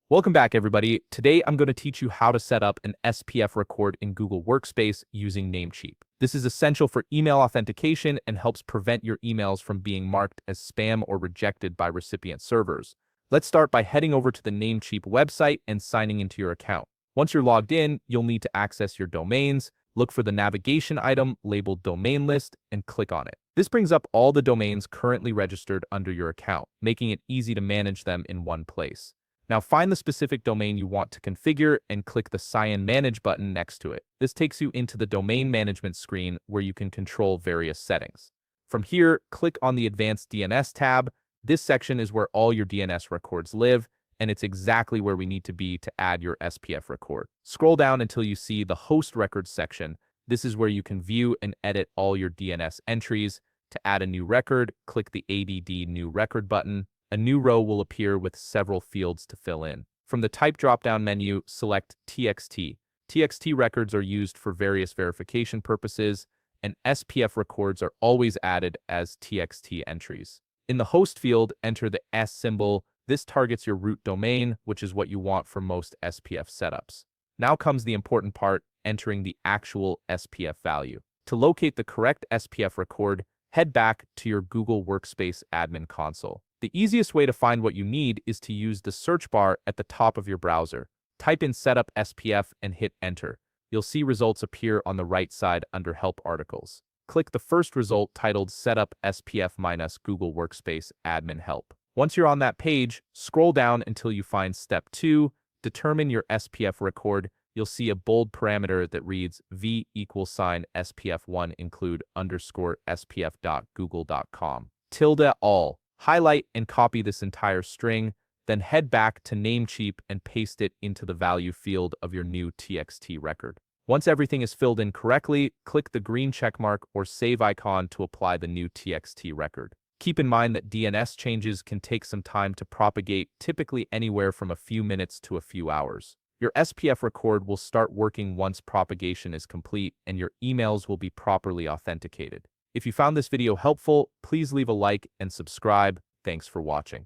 Welcome back, everybody. Today, I'm going to teach you how to set up an SPF record in Google Workspace using Namecheap. This is essential for email authentication and helps prevent your emails from being marked as spam or rejected by recipient servers. Let's start by heading over to the Namecheap website and signing into your account. Once you're logged in, you'll need to access your domains, look for the navigation item labeled Domain List, and click on it. This brings up all the domains currently registered under your account, making it easy to manage them in one place. Now find the specific domain you want to configure and click the Cyan Manage button next to it. This takes you into the domain management screen where you can control various settings. From here, click on the Advanced DNS tab. This section is where all your DNS records live, and it's exactly where we need to be to add your SPF record. Scroll down until you see the Host Records section. This is where you can view and edit all your DNS entries. To add a new record, click the ADD New Record button. A new row will appear with several fields to fill in. From the Type drop-down menu, select TXT. TXT records are used for various verification purposes, and SPF records are always added as TXT entries. In the host field, enter the S symbol. This targets your root domain, which is what you want for most SPF setups. Now comes the important part, entering the actual SPF value. To locate the correct SPF record, head back to your Google Workspace admin console. The easiest way to find what you need is to use the search bar at the top of your browser. Type in Setup SPF and hit Enter. You'll see results appear on the right side under Help Articles. Click the first result titled Setup SPF- Google Workspace Admin Help. Once you're on that page, scroll down until you find Step 2, Determine your SPF record. You'll see a bold parameter that reads v =sign SPF1 include _ spf.google.com. ~all. Highlight and copy this entire string, then head back to Namecheap and paste it into the value field of your new TXT record. Once everything is filled in correctly, click the green checkmark or save icon to apply the new TXT record. Keep in mind that DNS changes can take some time to propagate, typically anywhere from a few minutes to a few hours. Your SPF record will start working once propagation is complete and your emails will be properly authenticated. If you found this video helpful, please leave a like and subscribe. Thanks for watching.